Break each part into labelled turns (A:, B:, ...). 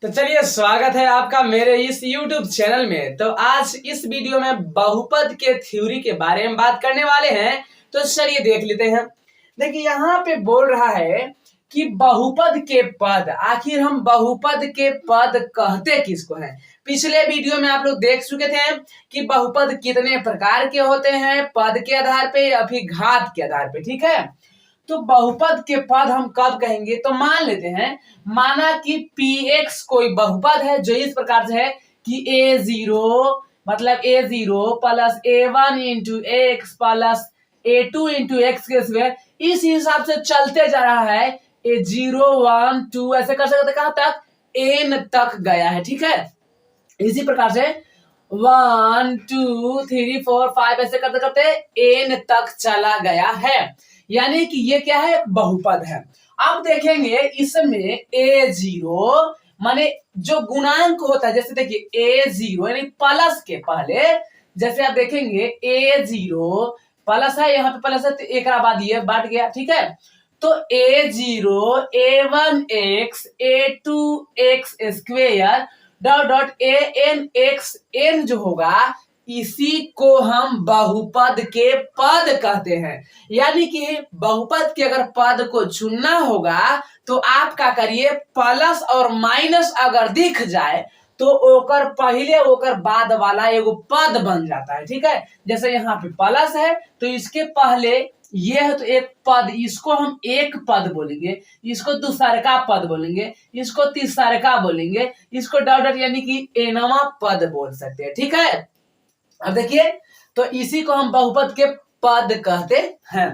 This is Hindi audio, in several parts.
A: तो चलिए स्वागत है आपका मेरे इस YouTube चैनल में। तो आज इस वीडियो में बहुपद के थ्योरी के बारे में बात करने वाले हैं। तो चलिए देख लेते हैं। देखिए यहाँ पे बोल रहा है कि बहुपद के पद, आखिर हम बहुपद के पद कहते किसको हैं। पिछले वीडियो में आप लोग देख चुके थे कि बहुपद कितने प्रकार के होते हैं, पद के आधार पे या फिर घात के आधार पे। ठीक है, तो बहुपद के पद हम कब कहेंगे, तो मान लेते हैं, माना कि px कोई बहुपद है जो इस प्रकार से है कि a0 मतलब a0 plus a1 into x plus a2 into x के स्क्वायर, इस हिसाब से चलते जा रहा है। a0 1 2 ऐसे कर सकते, कहां तक, n तक गया है। ठीक है, इसी प्रकार से 1 2 3 4 5 ऐसे करते करते n तक चला गया है, यानी कि ये क्या है, बहुपद है। अब देखेंगे इसमें a0 माने जो गुणांक होता है, जैसे देखिए a0 यानी प्लस के पहले, जैसे आप देखेंगे a0 प्लस है, यहाँ पे प्लस है तो एक बाद ये बढ़ गया। ठीक है, तो a0 a1 x a2 x square dot dot an x n जो होगा, इसी को हम बहुपद के पद कहते हैं। यानी कि बहुपद के अगर पद को चुनना होगा तो आप क्या करिए, प्लस और माइनस अगर दिख जाए तो ओकर पहले ओकर बाद वाला एगो पद बन जाता है। ठीक है, जैसे यहाँ पे प्लस है तो इसके पहले ये है तो एक पद, इसको हम एक पद बोलेंगे, इसको दूसरा पद बोलेंगे, इसको तीसरा बोलेंगे, इसको डॉट डॉट यानी कि एनवा पद बोल सकते हैं। ठीक है, अब देखिए, तो इसी को हम बहुपद के पद कहते हैं।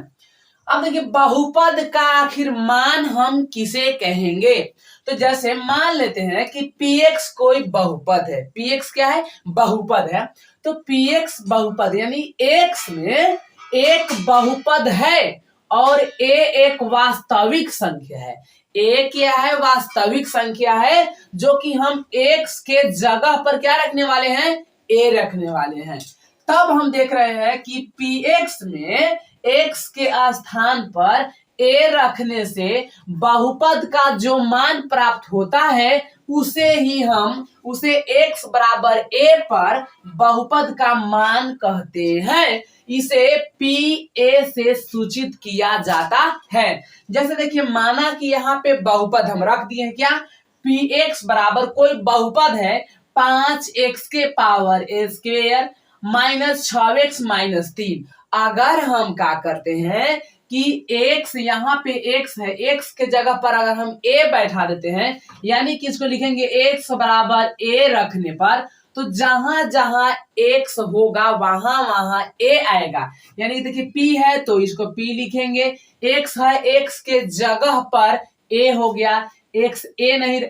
A: अब देखिए बहुपद का आखिर मान हम किसे कहेंगे, तो जैसे मान लेते हैं कि px कोई बहुपद है, px क्या है, बहुपद है, तो px बहुपद यानी x में एक बहुपद है और a एक वास्तविक संख्या है। a क्या है, वास्तविक संख्या है, जो कि हम x के जगह पर क्या रखने वाले हैं, a रखने वाले हैं। तब हम देख रहे हैं कि px में x के स्थान पर a रखने से बहुपद का जो मान प्राप्त होता है उसे x बराबर a पर बहुपद का मान कहते हैं। इसे pa से सूचित किया जाता है। जैसे देखिए, माना कि यहाँ पे बहुपद हम रख दिए हैं, क्या, px बराबर कोई बहुपद है 5x के power a square minus 6x minus 3। अगर हम क्या करते हैं कि x यहाँ पे x है, x के जगह पर अगर हम a बैठा देते हैं, यानी कि इसको लिखेंगे x बराबर a रखने पर, तो जहां जहां x होगा वहां वहां a आएगा। यानी देखिए p है तो इसको p लिखेंगे, x है x के जगह पर a हो गया, x a नहीं,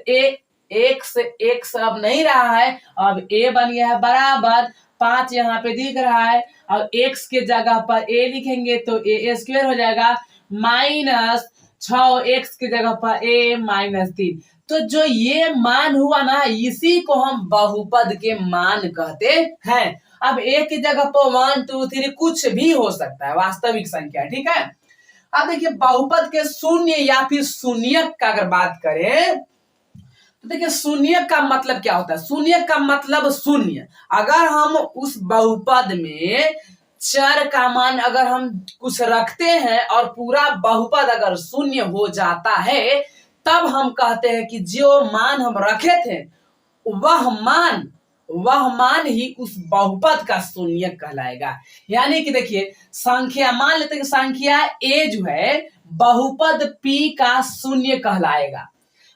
A: x अब नहीं रहा है, अब a बन गया है बराबर 5 यहाँ पे दिख रहा है। अब x के जगह पर a लिखेंगे तो a स्क्वायर हो जाएगा माइनस 6x के जगह पर a माइनस 3। तो जो ये मान हुआ ना, इसी को हम बहुपद के मान कहते हैं। अब a की जगह पर 1 2 3 कुछ भी हो सकता है, वास्तविक संख्या। ठीक है, अब देखिए बहुपद के शून्य या फिर शून्यक का अगर बात करें तो देखिए शून्य का मतलब क्या होता है, शून्य का मतलब शून्य। अगर हम उस बहुपद में चर का मान अगर हम कुछ रखते हैं और पूरा बहुपद अगर शून्य हो जाता है, तब हम कहते हैं कि जो मान हम रखे थे वह मान ही उस बहुपद का शून्य कहलाएगा। यानी कि देखिए संख्या, मान लेते हैं कि संख्या a जो है बहुपद p का शून्य कहलाएगा।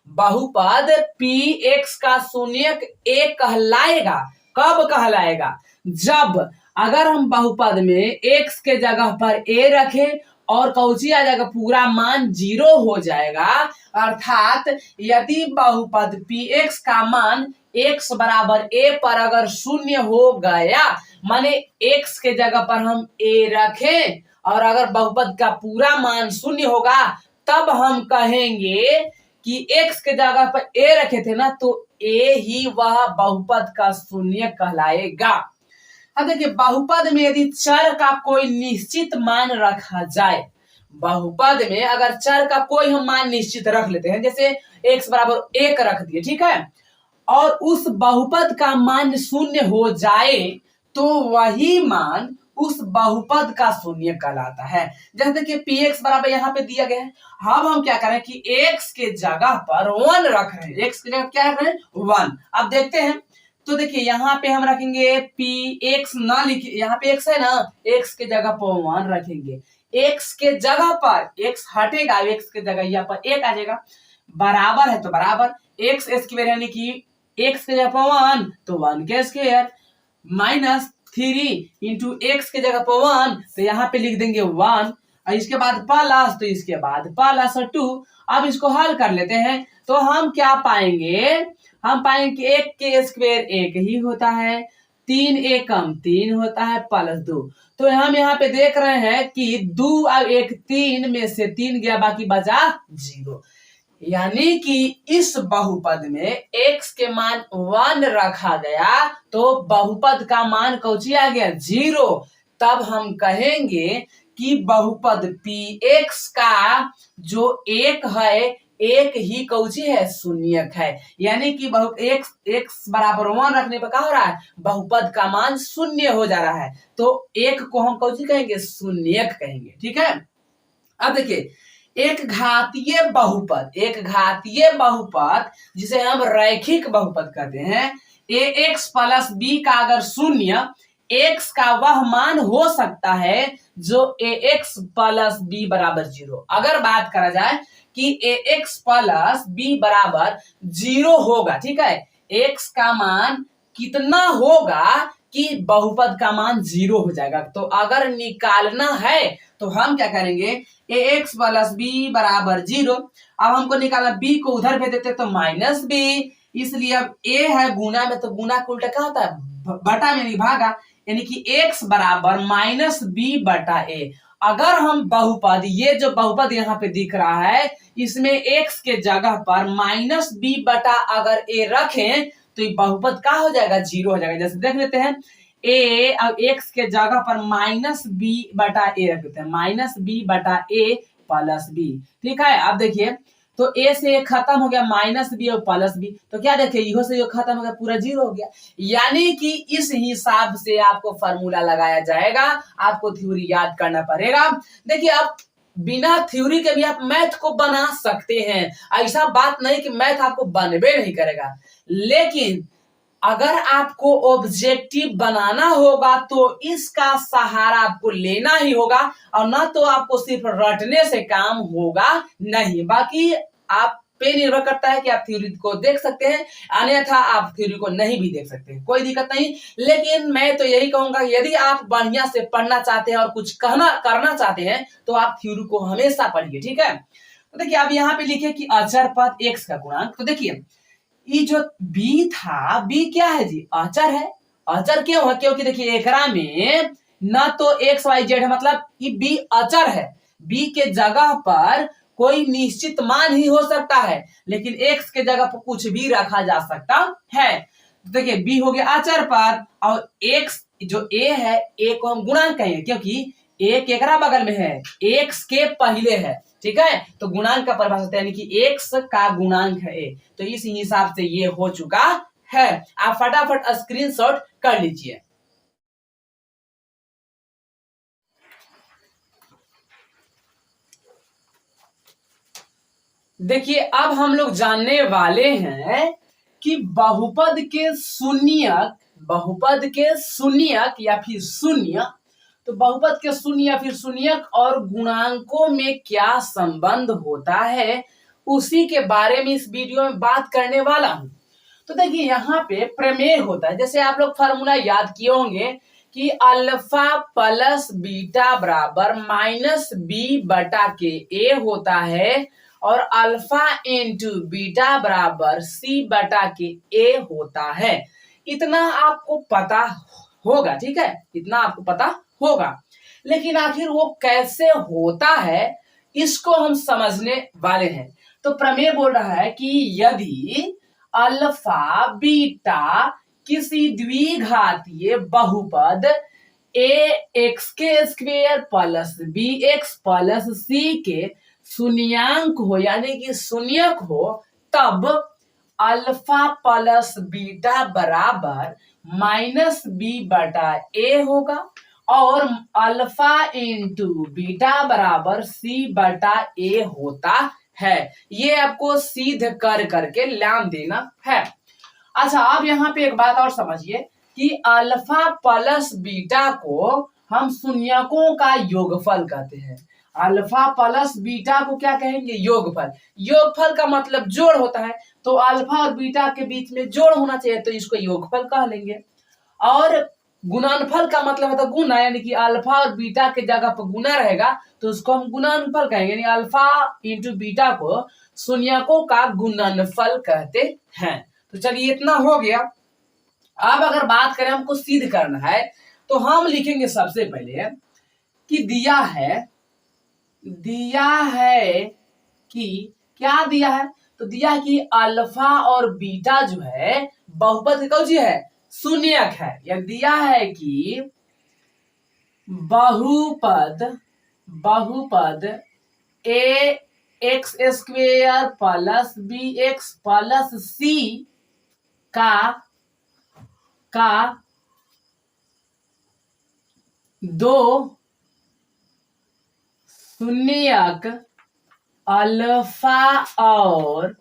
A: बहुपद px का शून्यक a कहलाएगा। कब कहलाएगा, जब अगर हम बहुपद में x के जगह पर a रखें और कौची आ जाएगा, पूरा मान 0 हो जाएगा। अर्थात यदि बहुपद px का मान x बराबर a पर अगर शून्य हो गया, माने x के जगह पर हम a रखें और अगर बहुपद का पूरा मान शून्य होगा, तब हम कहेंगे कि x के जगह पर a रखे थे ना, तो a ही वह बहुपद का शून्य कहलाएगा। अब देखिए बहुपद में यदि चर का कोई निश्चित मान रखा जाए, बहुपद में अगर चर का कोई हम मान निश्चित रख लेते हैं, जैसे x बराबर 1 रख दिए, ठीक है, और उस बहुपद का मान शून्य हो जाए तो वही मान उस बहुपद का शून्य कहलाता है। जैसे देखिए px बराबर यहाँ पे दिया गया है। अब हम क्या करें कि x के जगह पर 1 रख रहे हैं। x की जगह क्या रख रहे हैं 1। अब देखते हैं तो देखिए यहाँ पे हम रखेंगे px ना लिखिए, यहाँ पे x है ना, x के जगह पर 1 रखेंगे। x के जगह पर x हटेगा, x के जगह यहाँ पर 1 आ जाएगा। बराबर है तो बराबर x स्क्वायर यानी कि x के जगह पर 1 तो 1 के स्क्वायर माइनस 3 इंटू एक्स के जगह पर 1 तो यहाँ पे लिख देंगे 1 और इसके बाद प्लस तो इसके बाद प्लस 2। अब इसको हल कर लेते हैं तो हम क्या पाएंगे, हम पाएंगे कि 1 के स्क्वायर 1 ही होता है, 3 एकम 3 होता है प्लस 2। तो हम यहाँ पे देख रहे हैं कि 2 और 1 3 में से 3 गया, बाकी बचा 0। यानी कि इस बहुपद में x के मान 1 रखा गया तो बहुपद का कौन सा आ गया 0। तब हम कहेंगे कि बहुपद px का जो एक है एक ही कौन सी है शून्यक है। यानी कि x बराबर 1 रखने पर क्या हो रहा है, बहुपद का मान शून्य हो जा रहा है। तो एक को हम कौन सी कहेंगे, शून्यक कहेंगे। ठीक है। अब देखिए एक घातीय बहुपद, एक घातीय बहुपद जिसे हम रैखिक बहुपद कहते हैं, ax प्लस b का अगर शून्य, x का वह मान हो सकता है जो ax प्लस b बराबर 0। अगर बात करा जाए कि ax प्लस b बराबर 0 होगा, ठीक है, x का मान कितना होगा कि बहुपद का मान 0 हो जाएगा। तो अगर निकालना है तो हम क्या करेंगे, ax प्लस b बराबर 0। अब हमको निकालना, b को उधर भेज देते तो माइनस b, इसलिए अब a है गुना में तो गुना का उल्टा क्या होता है, बटा में भागा, यानी कि x बराबर माइनस b बटा a। अगर हम बहुपद, ये जो बहुपद यहाँ पे दिख रहा है इसमें x के जगह पर माइनस b बटा अगर a रखें तो ये बहुपद क्या हो जाएगा, 0 हो जाएगा। जैसे देख लेते हैं a अब x के जगह पर माइनस b बटा a रख देते हैं, माइनस b बटा a प्लस b। ठीक है। अब देखिए तो a से खत्म हो गया माइनस b और प्लस b, तो क्या देखे इहो से खत्म हो गया, पूरा 0 हो गया। यानी कि इस हिसाब से आपको फार्मूला लगाया जाएगा, आपको थ्योरी याद करना पड़ेगा। देखिए अब बिना थ्योरी के भी आप मैथ को बना सकते हैं, ऐसा बात नहीं कि मैथ आपको बनबे नहीं करेगा, लेकिन अगर आपको ऑब्जेक्टिव बनाना होगा तो इसका सहारा आपको लेना ही होगा, और ना तो आपको सिर्फ रटने से काम होगा नहीं। बाकी आप पे निर्भर करता है कि आप थ्योरी को देख सकते हैं, अन्यथा आप थ्योरी को नहीं भी देख सकते हैं, कोई दिक्कत नहीं। लेकिन मैं तो यही कहूंगा, यदि आप बढ़िया से पढ़ना चाहते हैं और कुछ करना चाहते हैं तो आप थ्योरी को हमेशा पढ़िए। ठीक है। तो देखिए अब यहाँ पे लिखे कि अचर पद x का गुणांक, तो देखिए ये जो b था, b क्या है जी, अचर है। अचर क्यों है, क्योंकि देखिए एकरा में न तो x y z है, मतलब ये b अचर है। b के जगह पर कोई निश्चित मान ही हो सकता है, लेकिन x के जगह पर कुछ भी रखा जा सकता है। तो देखिए b हो गया अचर पद, और x जो a है, a को हम गुणांक कहेंगे क्योंकि a केकरा बगल में है, x के पहले है। ठीक है। तो गुणांक का परिभाषा यानी कि x का गुणांक है a, तो इस हिसाब से ये हो चुका है। आप फटाफट स्क्रीनशॉट कर लीजिए। देखिए अब हम लोग जानने वाले हैं कि बहुपद के शून्यक, बहुपद के शून्यक या फिर शून्य, तो बहुपद के शून्य या फिर शून्यक और गुणांकों में क्या संबंध होता है, उसी के बारे में इस वीडियो में बात करने वाला हूं। तो देखिए यहाँ पे प्रमेय होता है, जैसे आप लोग फार्मूला याद किए होंगे कि अल्फा प्लस बीटा बराबर माइनस बी बटा के ए होता है, और अल्फा इंटू बीटा बराबर सी बटा के ए होता है। इतना आपको पता होगा, ठीक है, इतना आपको पता होगा। लेकिन आखिर वो कैसे होता है इसको हम समझने वाले हैं। तो प्रमेय बोल रहा है कि यदि अल्फा बीटा किसी द्विघातीय बहुपद ए एक्स के square plus B X plus C के शून्यांक हो, यानी कि शून्यक हो, तब अल्फा प्लस बीटा बराबर माइनस बी बटा ए होगा और अल्फा इंटू बीटा बराबर सी बटा ए होता है। ये आपको सीध कर करके लाम देना है। अच्छा, अब यहाँ पे एक बात और समझिए कि अल्फा प्लस बीटा को हम शून्यकों का योगफल कहते हैं। अल्फा प्लस बीटा को क्या कहेंगे? योगफल। योगफल का मतलब जोड़ होता है, तो अल्फा और बीटा के बीच में जोड़ होना चाहिए, तो इसको योगफल कह लेंगे। और गुणनफल का मतलब होता है गुना, यानी कि अल्फा और बीटा के जगह पर गुना रहेगा तो उसको हम गुणनफल कहेंगे, यानी अल्फा इंटू बीटा को शून्यकों का गुणनफल कहते हैं। तो चलिए इतना हो गया। अब अगर बात करें हमको सिद्ध करना है तो हम लिखेंगे सबसे पहले कि दिया है कि क्या दिया है, तो दिया है कि अल्फा और बीटा जो है बहुपद कौन सी है? शून्यक है। या दिया है कि बहुपद A X square plus B X plus C का दो शून्यक अल्फा और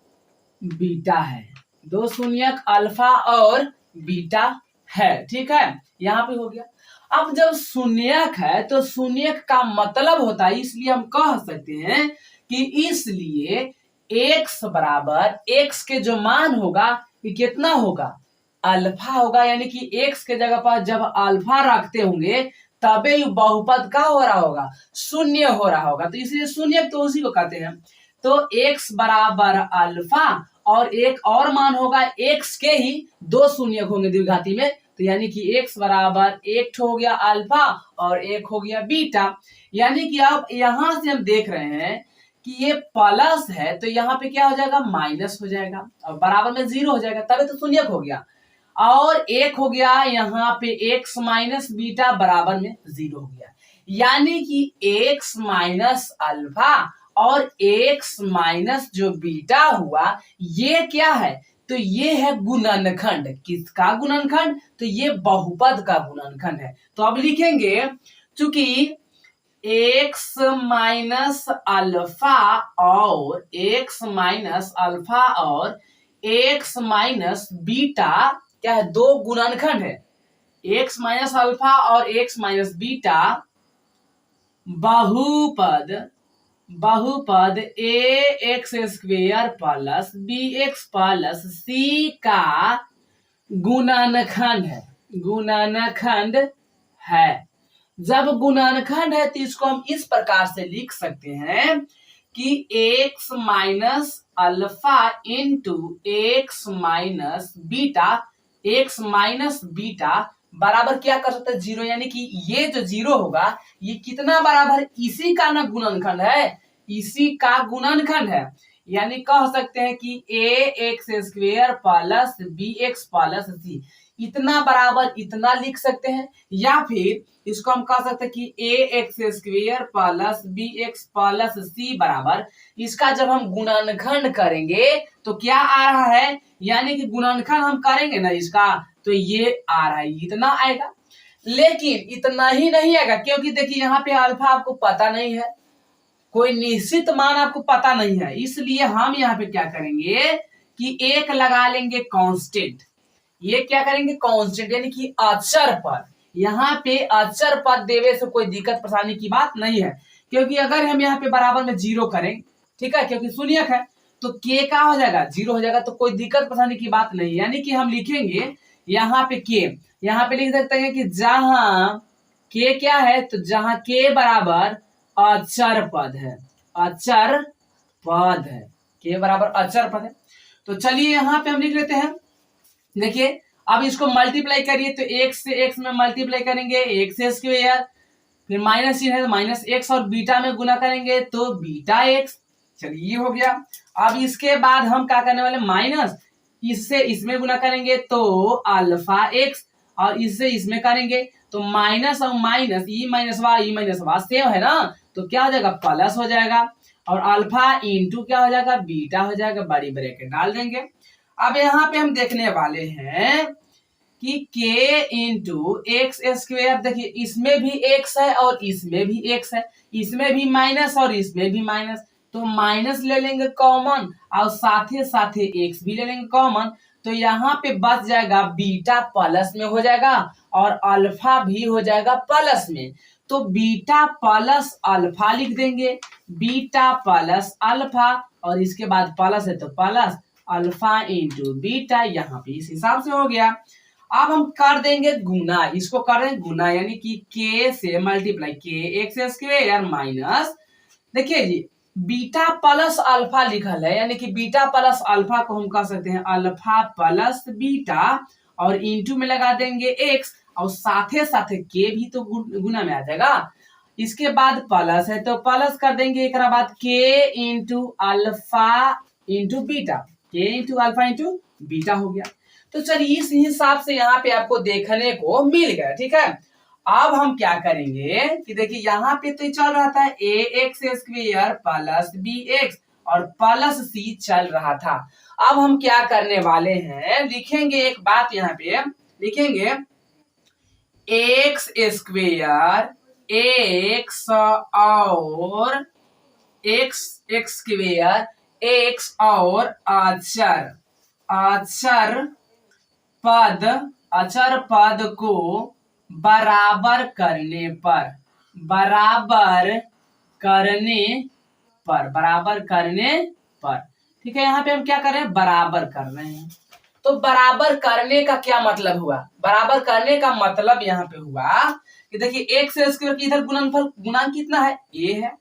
A: बीटा है। दो शून्यक अल्फा और बीटा है। ठीक है, यहाँ पे हो गया। अब जब शून्यक है तो शून्यक का मतलब होता है, इसलिए हम कह सकते हैं कि इसलिए x बराबर x के जो मान होगा ये कितना होगा? अल्फा होगा। यानी कि x के जगह पर जब अल्फा रखते होंगे तबे बहुपद का हो रहा होगा? शून्य हो रहा होगा। तो इसलिए शून्य तो उसी को कहते हैं। तो x बराबर अल्फा और एक और मान होगा x के ही दो शून्यक होंगे द्विघाती में, तो यानी कि x बराबर एक हो गया अल्फा और एक हो गया बीटा। यानी कि अब यहां से हम देख रहे हैं कि ये प्लस है तो यहाँ पे क्या हो जाएगा? माइनस हो जाएगा और बराबर में जीरो हो जाएगा, तभी तो शून्यक हो गया। और एक हो गया यहाँ पे x माइनस बीटा बराबर में जीरो हो गया। यानी कि x माइनस अल्फा और x माइनस जो बीटा हुआ ये क्या है? तो ये है गुणनखंड। किसका गुणनखंड? तो ये बहुपद का गुणनखंड है। तो अब लिखेंगे चूंकि x माइनस अल्फा और x माइनस बीटा क्या है? दो गुणनखंड है। x माइनस अल्फा और x माइनस बीटा बहुपद A X square plus B X plus C का गुणनखंड है। जब गुणनखंड है तो इसको हम इस प्रकार से लिख सकते हैं कि x minus alpha into x minus beta बराबर क्या कर सकते हैं? जीरो। यानी कि ये जो जीरो होगा ये कितना बराबर? इसी का ना गुणनखंड है, इसी का गुणनखंड है। यानी कह सकते हैं कि A X square plus B X plus C इतना बराबर इतना लिख सकते हैं, या फिर इसको हम कह सकते हैं कि A X square plus B X plus C बराबर इसका जब हम गुणनखंड करेंगे तो क्या आ रहा है? यानी कि गुणनखंड हम करेंगे ना इसका तो ये आ रहा है, इतना आएगा। लेकिन इतना ही नहीं आएगा, क्योंकि देखिए यहाँ पे अल्फा आपको पता नहीं है, कोई निश्चित मान आपको पता नहीं है, इसलिए हम यहाँ पे क्या करेंगे कि एक लगा लेंगे कांस्टेंट। ये क्या करेंगे? कांस्टेंट, यानी कि अचर पद। यहाँ पे अचर पद देवे से कोई दिक्कत परेशानी की बात नहीं है, क्योंकि अगर हम यहाँ पे बराबर में जीरो करें, ठीक है, क्योंकि शून्यक है तो के का हो जाएगा? जीरो हो जाएगा, तो कोई दिक्कत परेशानी की बात नहीं। यानी कि हम लिखेंगे यहाँ पे के, यहाँ पे लिख सकते हैं कि जहां के क्या है? तो जहां के बराबर अचर पद है, के बराबर अचर पद है। तो चलिए यहाँ पे हम लिख लेते हैं। देखिए अब इसको मल्टीप्लाई करिए तो x से x में मल्टीप्लाई करेंगे एक्स स्क्वेयर, फिर माइनस चिन्ह है तो माइनस एक्स, और बीटा में गुना करेंगे तो बीटा एक्स। चलिए ये हो गया। अब इसके बाद हम क्या करने वाले? माइनस इससे इसमें गुना करेंगे तो अल्फा एक्स, और इससे इसमें करेंगे तो माइनस और माइनस ई माइनस वा सेम है ना, तो क्या हो जाएगा? प्लस हो जाएगा। और अल्फा इंटू क्या हो जाएगा? बीटा हो जाएगा। बड़ी ब्रैकेट डाल देंगे। अब यहाँ पे हम देखने वाले हैं कि k इंटू एक्स स्क्वेयर, देखिए इसमें भी x है और इसमें भी x है, इसमें भी माइनस और इसमें भी माइनस, तो माइनस ले लेंगे कॉमन और साथे साथे x भी ले लेंगे कॉमन, तो यहाँ पे बच जाएगा बीटा प्लस में हो जाएगा और अल्फा भी हो जाएगा प्लस में, तो बीटा प्लस अल्फा लिख देंगे, बीटा प्लस अल्फा और इसके बाद प्लस है तो प्लस अल्फा इंटू बीटा, यहाँ पे इस हिसाब से हो गया। अब हम कर देंगे गुना, इसको कर देंगे गुना यानी कि k से multiply k x square minus, देखिए जी बीटा प्लस अल्फा लिखल है यानी कि बीटा प्लस अल्फा को हम कह सकते हैं अल्फा प्लस बीटा और इंटू में लगा देंगे x और साथे साथे k भी तो गुना में आ जाएगा, इसके बाद प्लस है तो प्लस कर देंगे, एक बाद k into alpha into beta, k into alpha into beta हो गया। तो चलिए इस हिसाब से यहाँ पे आपको देखने को मिल गया, ठीक है। अब हम क्या करेंगे कि देखिए यहाँ पे तो चल रहा था A X square plus B X और प्लस सी चल रहा था। अब हम क्या करने वाले हैं, लिखेंगे एक बात यहाँ पे लिखेंगे एक्स स्क्वेयर एक्स और एक्स स्क्वेयर एक्स और अचर पद को बराबर करने पर ठीक है। यहाँ पे हम क्या कर रहे हैं, बराबर कर रहे हैं, तो बराबर करने का क्या मतलब हुआ, बराबर करने का मतलब यहाँ पे हुआ कि देखिए एक्स स्क्वायर की इधर गुणनफल गुणांक कितना है, a है,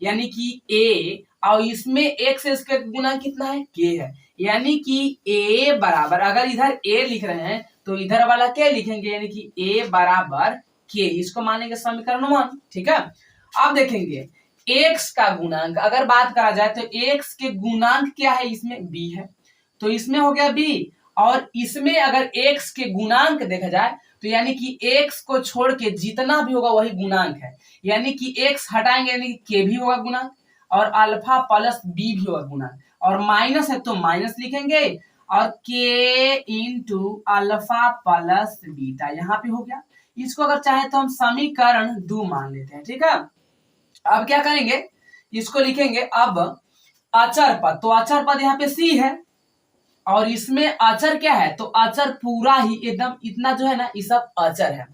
A: यानी कि a और इसमें एक्स स्क्वायर गुणांक कितना है, k है, यानी कि a बराबर, अगर इधर a लिख रहे हैं तो इधर वाला k लिखेंगे यानी कि a बराबर k, इसको मानेंगे समीकरण 1, ठीक है। अब देखेंगे x का गुणांक अगर बात करा जाए तो x के गुणांक क्या है, इसमें b है, तो इसमें हो गया b, और इसमें अगर x के गुणांक देखा जाए तो यानी कि x को छोड़ के जितना भी होगा वही गुणांक है, यानी कि x हटाएंगे यानी कि k भी होगा गुणांक और अल्फा प्लस b भी होगा गुणांक, और माइनस है तो माइनस लिखेंगे और k into alpha plus beta यहाँ पे हो गया। इसको अगर चाहे तो हम समीकरण 2 मान लेते हैं, ठीक है। अब क्या करेंगे, इसको लिखेंगे अब अचर पद, तो अचर पद यहाँ पे c है और इसमें अचर क्या है, तो अचर पूरा ही एकदम इतना जो है ना ये सब अचर है,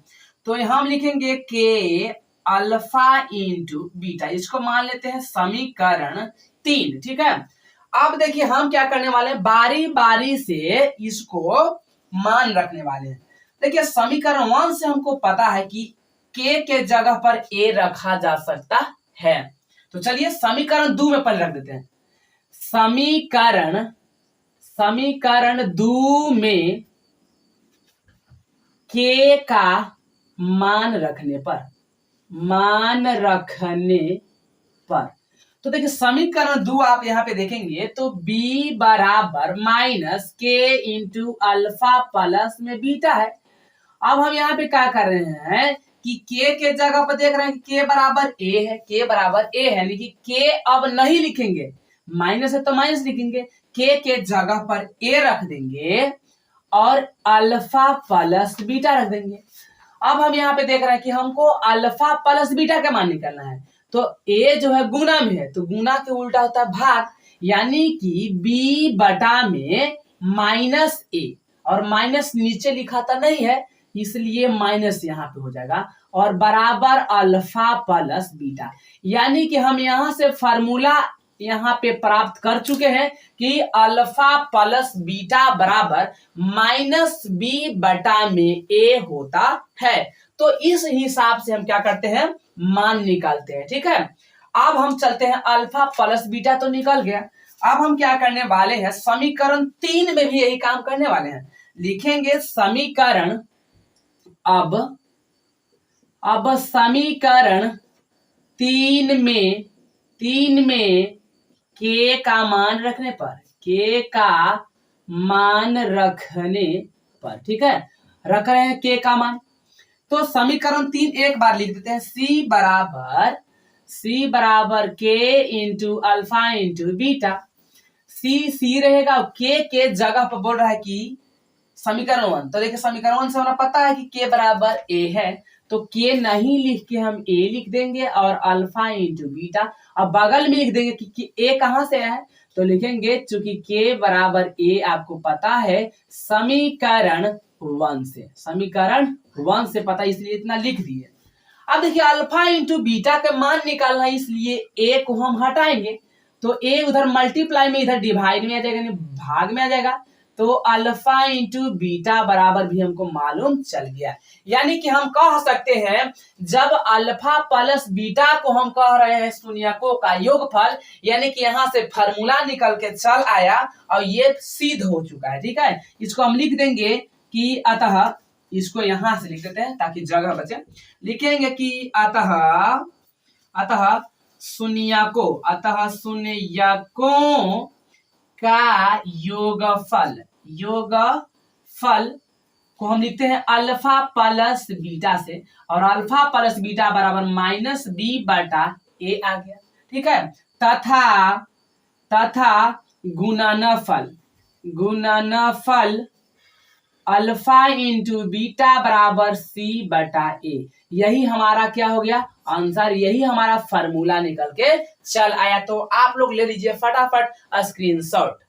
A: तो हम लिखेंगे k अल्फा इंटू बीटा, इसको मान लेते हैं समीकरण 3, ठीक है। अब देखिए हम क्या करने वाले हैं, बारी बारी से इसको मान रखने वाले हैं। देखिए समीकरण 1 से हमको पता है कि k के जगह पर a रखा जा सकता है, तो चलिए समीकरण 2 में पहले रख देते हैं। समीकरण 2 में k का मान रखने पर तो देखिए समीकरण 2 आप यहाँ पे देखेंगे तो b बराबर minus k into alpha plus में बीटा है। अब हम यहाँ पे क्या कर रहे हैं कि k के जगह पर देख रहे हैं कि k बराबर a है, k बराबर a है, लेकिन k अब नहीं लिखेंगे, माइनस है तो माइनस लिखेंगे, k के जगह पर a रख देंगे और अल्फा प्लस बीटा रख देंगे। अब हम यहाँ पे देख रहे हैं कि हमको अल्फा प्लस बीटा का मान निकालना है, तो a जो है गुना में है तो गुना के उल्टा होता है भाग, यानी कि b बटा में माइनस a, और माइनस नीचे लिखाता नहीं है इसलिए माइनस यहाँ पे हो जाएगा और बराबर अल्फा प्लस बीटा, यानी कि हम यहाँ से फार्मूला यहाँ पे प्राप्त कर चुके हैं कि अल्फा प्लस बीटा बराबर माइनस बी बटा में a होता है। तो इस हिसाब से हम क्या करते हैं, मान निकालते हैं, ठीक है। अब हम चलते हैं, अल्फा प्लस बीटा तो निकल गया, अब हम क्या करने वाले हैं, समीकरण 3 में भी यही काम करने वाले हैं। लिखेंगे समीकरण अब समीकरण 3 में k का मान रखने पर ठीक है, रख रहे हैं k का मान, तो समीकरण 3 एक बार लिख देते हैं, c बराबर k into alpha into beta, C रहेगा, के जगह पर बोल रहा है कि समीकरण 1। तो देखिए समीकरण 1 से हमें पता है कि के बराबर ए है, तो के नहीं लिख के हम ए लिख देंगे और अल्फा इंटू बीटा, अब बगल में लिख देंगे कि ए कहां से है, तो लिखेंगे चूंकि के बराबर ए आपको पता है समीकरण 1 से, समीकरण 1 से पता, इसलिए इतना लिख दिए। अब देखिए अल्फा इंटू बीटा का मान निकालना है, इसलिए ए को हम हटाएंगे, तो ए उधर मल्टीप्लाई में इधर डिवाइड में आ जाएगा, यानी भाग में आ जाएगा, तो अल्फा इंटू बीटा बराबर भी हमको मालूम चल गया। यानी कि हम कह सकते हैं जब अल्फा प्लस बीटा को हम कह रहे हैं शून्यकों का योगफल, यानी कि यहाँ से फार्मूला निकल के चल आया और ये सिद्ध हो चुका है। ठीक है, इसको हम लिख देंगे कि अतः, इसको यहां से लिख देते हैं ताकि जगह बचे, लिखेंगे कि अतः शून्यकों का योगफल को हम लिखते हैं अल्फा प्लस बीटा से, और अल्फा प्लस बीटा बराबर माइनस बी बटा ए आ गया। ठीक है, तथा गुणनफल अल्फा इंटू बीटा बराबर सी बटा ए, यही हमारा क्या हो गया आंसर, यही हमारा फार्मूला निकल के चल आया। तो आप लोग ले लीजिए फटाफट स्क्रीनशॉट।